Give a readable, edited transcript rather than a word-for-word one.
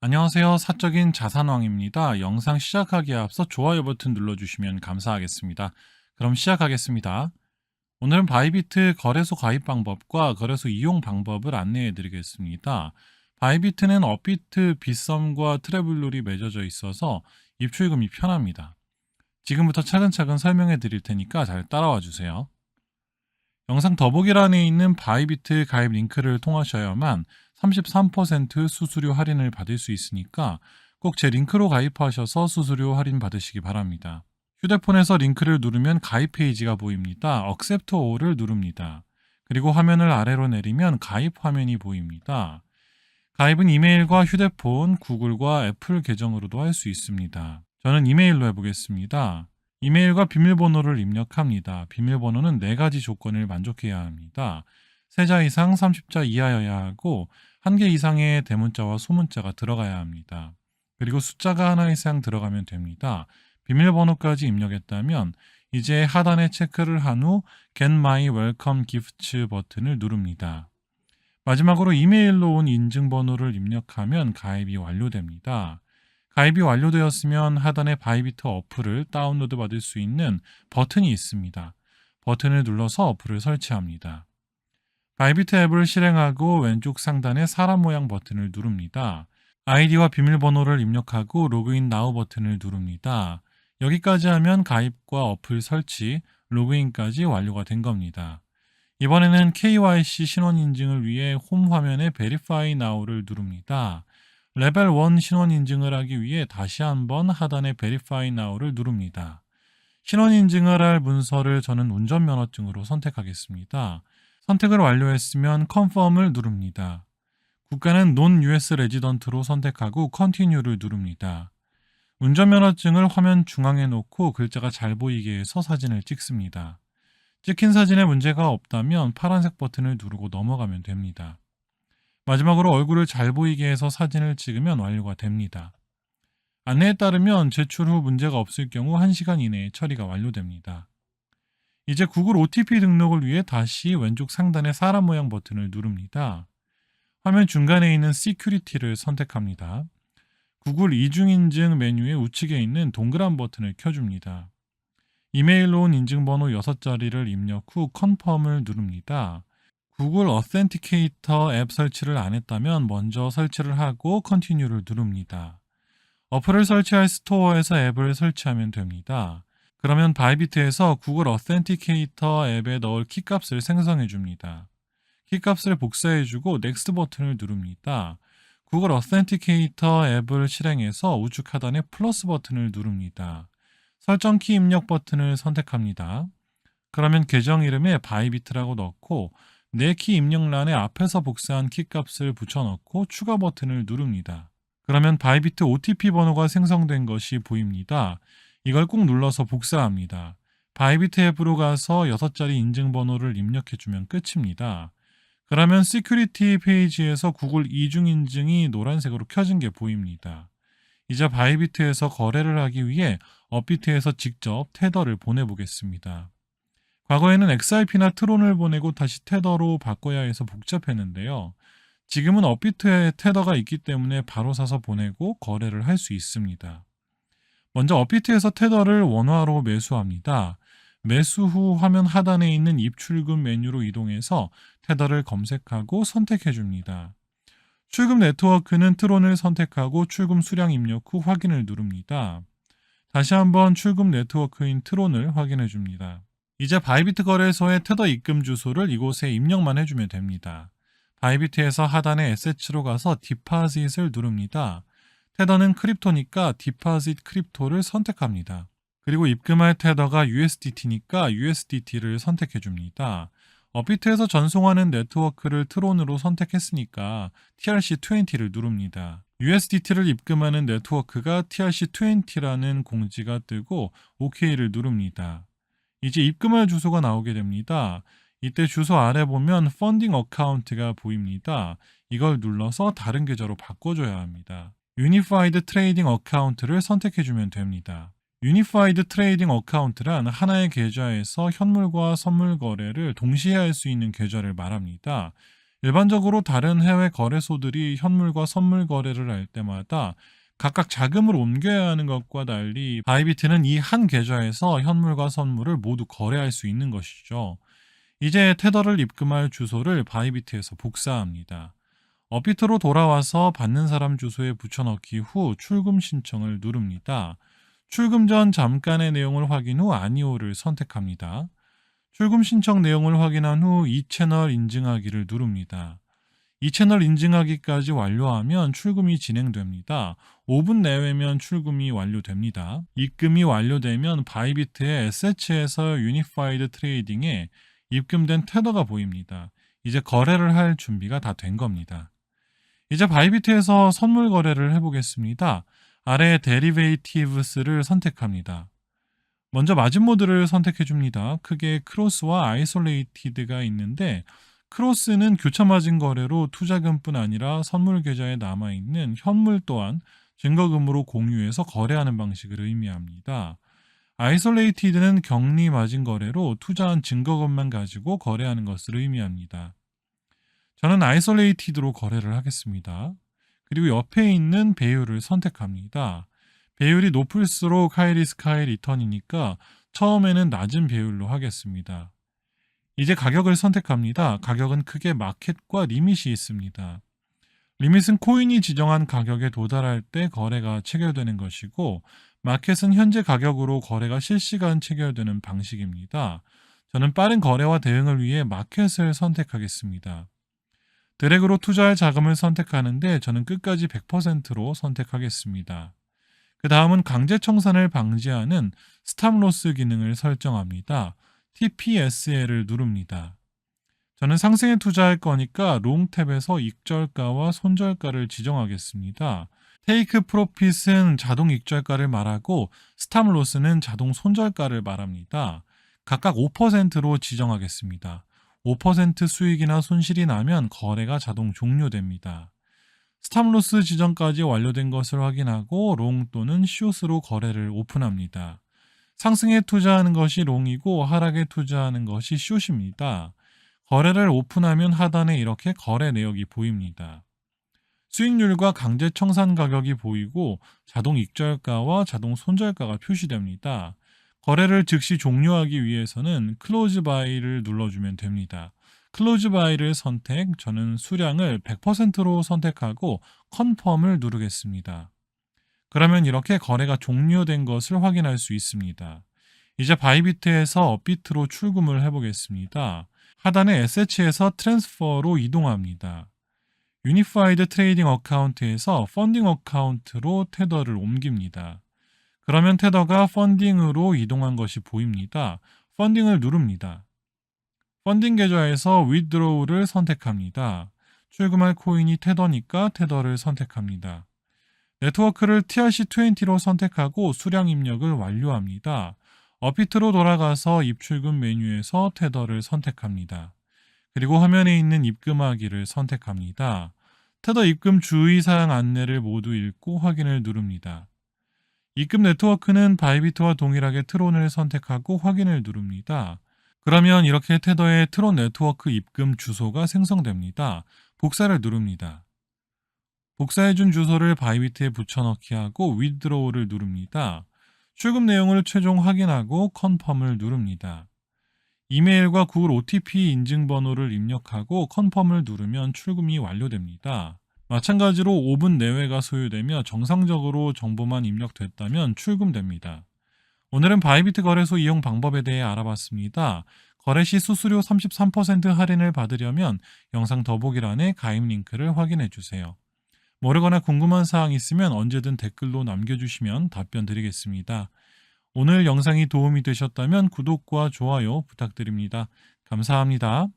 안녕하세요. 사적인 자산왕입니다. 영상 시작하기에 앞서 좋아요 버튼 눌러주시면 감사하겠습니다. 그럼 시작하겠습니다. 오늘은 바이비트 거래소 가입 방법과 거래소 이용 방법을 안내해 드리겠습니다. 바이비트는 업비트, 빗썸과 트래블룰이 맺어져 있어서 입출금이 편합니다. 지금부터 차근차근 설명해 드릴 테니까 잘 따라와 주세요. 영상 더보기란에 있는 바이비트 가입 링크를 통하셔야만 33% 수수료 할인을 받을 수 있으니까 꼭 제 링크로 가입하셔서 수수료 할인 받으시기 바랍니다. 휴대폰에서 링크를 누르면 가입 페이지가 보입니다. Accept All을 누릅니다. 그리고 화면을 아래로 내리면 가입 화면이 보입니다. 가입은 이메일과 휴대폰, 구글과 애플 계정으로도 할 수 있습니다. 저는 이메일로 해보겠습니다. 이메일과 비밀번호를 입력합니다. 비밀번호는 4가지 조건을 만족해야 합니다. 3자 이상 30자 이하여야 하고 1개 이상의 대문자와 소문자가 들어가야 합니다. 그리고 숫자가 하나 이상 들어가면 됩니다. 비밀번호까지 입력했다면 이제 하단에 체크를 한 후 Get My Welcome Gifts 버튼을 누릅니다. 마지막으로 이메일로 온 인증번호를 입력하면 가입이 완료됩니다. 가입이 완료되었으면 하단에 바이비트 어플을 다운로드 받을 수 있는 버튼이 있습니다. 버튼을 눌러서 어플을 설치합니다. 바이비트 앱을 실행하고 왼쪽 상단에 사람 모양 버튼을 누릅니다. 아이디와 비밀번호를 입력하고 로그인 나우 버튼을 누릅니다. 여기까지 하면 가입과 어플 설치, 로그인까지 완료가 된 겁니다. 이번에는 KYC 신원 인증을 위해 홈 화면에 Verify Now를 누릅니다. 레벨 1 신원 인증을 하기 위해 다시 한번 하단에 Verify Now를 누릅니다. 신원 인증을 할 문서를 저는 운전면허증으로 선택하겠습니다. 선택을 완료했으면 Confirm을 누릅니다. 국가는 Non-US Resident로 선택하고 Continue를 누릅니다. 운전면허증을 화면 중앙에 놓고 글자가 잘 보이게 해서 사진을 찍습니다. 찍힌 사진에 문제가 없다면 파란색 버튼을 누르고 넘어가면 됩니다. 마지막으로 얼굴을 잘 보이게 해서 사진을 찍으면 완료가 됩니다. 안내에 따르면 제출 후 문제가 없을 경우 1시간 이내에 처리가 완료됩니다. 이제 구글 OTP 등록을 위해 다시 왼쪽 상단의 사람 모양 버튼을 누릅니다. 화면 중간에 있는 Security를 선택합니다. 구글 이중인증 메뉴의 우측에 있는 동그란 버튼을 켜줍니다. 이메일로 온 인증번호 6자리를 입력 후 컨펌을 누릅니다. 구글 어센티케이터 앱 설치를 안 했다면 먼저 설치를 하고 컨티뉴를 누릅니다. 어플을 설치할 스토어에서 앱을 설치하면 됩니다. 그러면 바이비트에서 구글 어센티케이터 앱에 넣을 키값을 생성해 줍니다. 키값을 복사해주고 넥스트 버튼을 누릅니다. 구글 어센티케이터 앱을 실행해서 우측 하단에 플러스 버튼을 누릅니다. 설정 키 입력 버튼을 선택합니다. 그러면 계정 이름에 바이비트라고 넣고 내 키 입력란에 앞에서 복사한 키값을 붙여넣고 추가 버튼을 누릅니다. 그러면 바이비트 OTP 번호가 생성된 것이 보입니다. 이걸 꾹 눌러서 복사합니다. 바이비트 앱으로 가서 6자리 인증번호를 입력해주면 끝입니다. 그러면 시큐리티 페이지에서 구글 이중인증이 노란색으로 켜진 게 보입니다. 이제 바이비트에서 거래를 하기 위해 업비트에서 직접 테더를 보내보겠습니다. 과거에는 XRP나 트론을 보내고 다시 테더로 바꿔야 해서 복잡했는데요. 지금은 업비트에 테더가 있기 때문에 바로 사서 보내고 거래를 할 수 있습니다. 먼저 업비트에서 테더를 원화로 매수합니다. 매수 후 화면 하단에 있는 입출금 메뉴로 이동해서 테더를 검색하고 선택해 줍니다. 출금 네트워크는 트론을 선택하고 출금 수량 입력 후 확인을 누릅니다. 다시 한번 출금 네트워크인 트론을 확인해 줍니다. 이제 바이비트 거래소의 테더 입금 주소를 이곳에 입력만 해주면 됩니다. 바이비트에서 하단에 에셋츠로 가서 디파짓을 누릅니다. 테더는 크립토니까 디파짓 크립토를 선택합니다. 그리고 입금할 테더가 USDT니까 USDT를 선택해 줍니다. 업비트에서 전송하는 네트워크를 트론으로 선택했으니까 TRC20를 누릅니다. USDT를 입금하는 네트워크가 TRC20라는 공지가 뜨고 OK를 누릅니다. 이제 입금할 주소가 나오게 됩니다. 이때 주소 아래 보면 펀딩 어카운트가 보입니다. 이걸 눌러서 다른 계좌로 바꿔줘야 합니다. 유니파이드 트레이딩 어카운트를 선택해주면 됩니다. 유니파이드 트레이딩 어카운트란 하나의 계좌에서 현물과 선물 거래를 동시에 할 수 있는 계좌를 말합니다. 일반적으로 다른 해외 거래소들이 현물과 선물 거래를 할 때마다 각각 자금을 옮겨야 하는 것과 달리 바이비트는 이 한 계좌에서 현물과 선물을 모두 거래할 수 있는 것이죠. 이제 테더를 입금할 주소를 바이비트에서 복사합니다. 업비트로 돌아와서 받는 사람 주소에 붙여넣기 후 출금 신청을 누릅니다. 출금 전 잠깐의 내용을 확인 후 아니오를 선택합니다. 출금 신청 내용을 확인한 후 이 채널 인증하기를 누릅니다. 이 채널 인증하기까지 완료하면 출금이 진행됩니다. 5분 내외면 출금이 완료됩니다. 입금이 완료되면 바이비트의 SH에서 유니파이드 트레이딩에 입금된 테더가 보입니다. 이제 거래를 할 준비가 다 된 겁니다. 이제 바이비트에서 선물 거래를 해보겠습니다. 아래 데리베이티브스를 선택합니다. 먼저 마진 모드를 선택해 줍니다. 크게 크로스와 아이솔레이티드가 있는데 크로스는 교차 마진 거래로 투자금뿐 아니라 선물 계좌에 남아있는 현물 또한 증거금으로 공유해서 거래하는 방식을 의미합니다. 아이솔레이티드는 격리 마진 거래로 투자한 증거금만 가지고 거래하는 것을 의미합니다. 저는 아이솔레이티드로 거래를 하겠습니다. 그리고 옆에 있는 배율을 선택합니다. 배율이 높을수록 하이리스크 하이리턴이니까 처음에는 낮은 배율로 하겠습니다. 이제 가격을 선택합니다. 가격은 크게 마켓과 리밋이 있습니다. 리밋은 코인이 지정한 가격에 도달할 때 거래가 체결되는 것이고, 마켓은 현재 가격으로 거래가 실시간 체결되는 방식입니다. 저는 빠른 거래와 대응을 위해 마켓을 선택하겠습니다. 드래그로 투자할 자금을 선택하는데 저는 끝까지 100%로 선택하겠습니다. 그 다음은 강제 청산을 방지하는 스탑로스 기능을 설정합니다. TPSL을 누릅니다. 저는 상승에 투자할 거니까 롱 탭에서 익절가와 손절가를 지정하겠습니다. 테이크 프로핏은 자동 익절가를 말하고 스탑 로스는 자동 손절가를 말합니다. 각각 5%로 지정하겠습니다. 5% 수익이나 손실이 나면 거래가 자동 종료됩니다. 스탑 로스 지정까지 완료된 것을 확인하고 롱 또는 숏으로 거래를 오픈합니다. 상승에 투자하는 것이 롱이고 하락에 투자하는 것이 숏입니다. 거래를 오픈하면 하단에 이렇게 거래 내역이 보입니다. 수익률과 강제 청산 가격이 보이고 자동 익절가와 자동 손절가가 표시됩니다. 거래를 즉시 종료하기 위해서는 클로즈 바이를 눌러주면 됩니다. 클로즈 바이를 선택, 저는 수량을 100%로 선택하고 컨펌을 누르겠습니다. 그러면 이렇게 거래가 종료된 것을 확인할 수 있습니다. 이제 바이비트에서 업비트로 출금을 해보겠습니다. 하단의 SH에서 트랜스퍼로 이동합니다. 유니파이드 트레이딩 어카운트에서 펀딩 어카운트로 테더를 옮깁니다. 그러면 테더가 펀딩으로 이동한 것이 보입니다. 펀딩을 누릅니다. 펀딩 계좌에서 withdraw를 선택합니다. 출금할 코인이 테더니까 테더를 선택합니다. 네트워크를 TRC20로 선택하고 수량 입력을 완료합니다. 업비트로 돌아가서 입출금 메뉴에서 테더를 선택합니다. 그리고 화면에 있는 입금하기를 선택합니다. 테더 입금 주의사항 안내를 모두 읽고 확인을 누릅니다. 입금 네트워크는 바이비트와 동일하게 트론을 선택하고 확인을 누릅니다. 그러면 이렇게 테더의 트론 네트워크 입금 주소가 생성됩니다. 복사를 누릅니다. 복사해준 주소를 바이비트에 붙여넣기 하고 withdraw를 누릅니다. 출금 내용을 최종 확인하고 컨펌을 누릅니다. 이메일과 구글 OTP 인증번호를 입력하고 컨펌을 누르면 출금이 완료됩니다. 마찬가지로 5분 내외가 소요되며 정상적으로 정보만 입력됐다면 출금됩니다. 오늘은 바이비트 거래소 이용 방법에 대해 알아봤습니다. 거래 시 수수료 33% 할인을 받으려면 영상 더보기란에 가입 링크를 확인해 주세요. 모르거나 궁금한 사항 있으면 언제든 댓글로 남겨주시면 답변 드리겠습니다. 오늘 영상이 도움이 되셨다면 구독과 좋아요 부탁드립니다. 감사합니다.